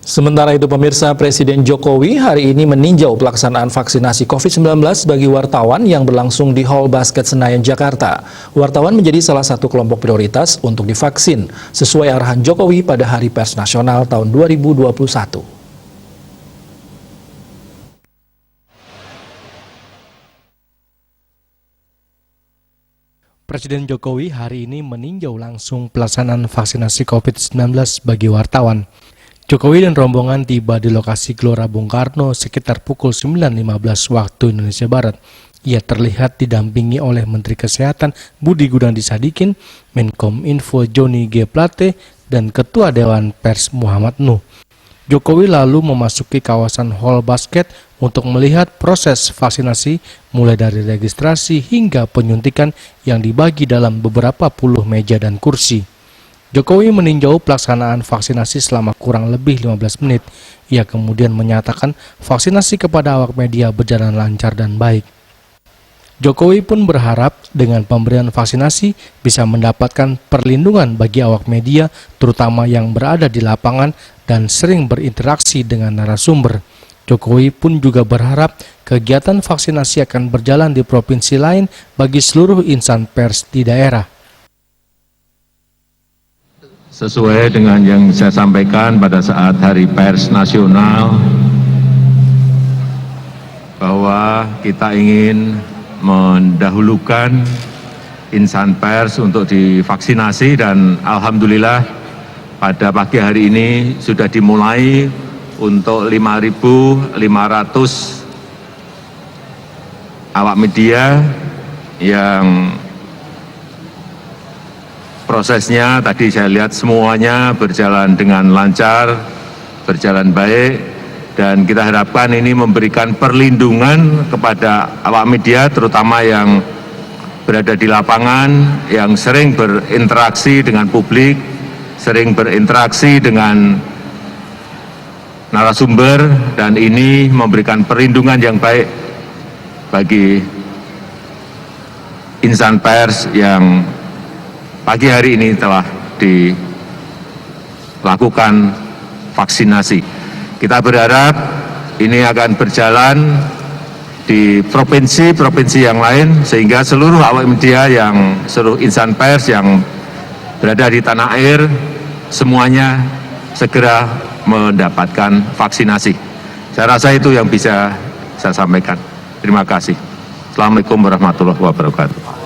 Sementara itu pemirsa, Presiden Jokowi hari ini meninjau pelaksanaan vaksinasi COVID-19 bagi wartawan yang berlangsung di Hall Basket Senayan, Jakarta. Wartawan menjadi salah satu kelompok prioritas untuk divaksin sesuai arahan Jokowi pada Hari Pers Nasional tahun 2021. Presiden Jokowi hari ini meninjau langsung pelaksanaan vaksinasi COVID-19 bagi wartawan. Jokowi dan rombongan tiba di lokasi Gelora Bung Karno sekitar pukul 9.15 waktu Indonesia Barat. Ia terlihat didampingi oleh Menteri Kesehatan Budi Gunadi Sadikin, Menkominfo Johnny G. Plate, dan Ketua Dewan Pers Muhammad Nuh. Jokowi lalu memasuki kawasan Hall Basket untuk melihat proses vaksinasi mulai dari registrasi hingga penyuntikan yang dibagi dalam beberapa puluh meja dan kursi. Jokowi meninjau pelaksanaan vaksinasi selama kurang lebih 15 menit. Ia kemudian menyatakan vaksinasi kepada awak media berjalan lancar dan baik. Jokowi pun berharap dengan pemberian vaksinasi bisa mendapatkan perlindungan bagi awak media, terutama yang berada di lapangan dan sering berinteraksi dengan narasumber. Jokowi pun juga berharap kegiatan vaksinasi akan berjalan di provinsi lain bagi seluruh insan pers di daerah. Sesuai dengan yang saya sampaikan pada saat Hari Pers Nasional, bahwa kita ingin mendahulukan insan pers untuk divaksinasi, dan alhamdulillah pada pagi hari ini sudah dimulai untuk 5.500 awak media yang prosesnya tadi saya lihat semuanya berjalan dengan lancar, berjalan baik, dan kita harapkan ini memberikan perlindungan kepada awak media, terutama yang berada di lapangan, yang sering berinteraksi dengan publik, sering berinteraksi dengan narasumber, dan ini memberikan perlindungan yang baik bagi insan pers yang pagi hari ini telah dilakukan vaksinasi. Kita berharap ini akan berjalan di provinsi-provinsi yang lain, sehingga seluruh awak media seluruh insan pers yang berada di tanah air, semuanya segera mendapatkan vaksinasi. Saya rasa itu yang bisa saya sampaikan. Terima kasih. Assalamualaikum warahmatullahi wabarakatuh.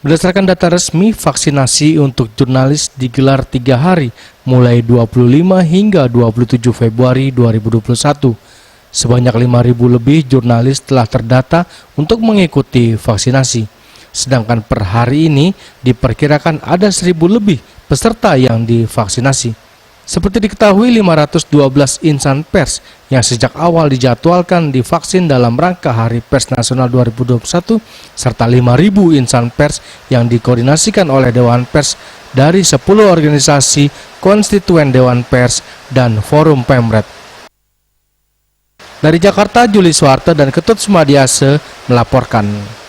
Berdasarkan data resmi, vaksinasi untuk jurnalis digelar 3 hari, mulai 25 hingga 27 Februari 2021. Sebanyak 5.000 lebih jurnalis telah terdata untuk mengikuti vaksinasi. Sedangkan per hari ini diperkirakan ada 1.000 lebih peserta yang divaksinasi. Seperti diketahui, 512 insan pers yang sejak awal dijadwalkan divaksin dalam rangka Hari Pers Nasional 2021, serta 5.000 insan pers yang dikoordinasikan oleh Dewan Pers dari 10 organisasi konstituen Dewan Pers dan Forum Pemret. Dari Jakarta, Juli Suwarte dan Ketut Sumadiase melaporkan.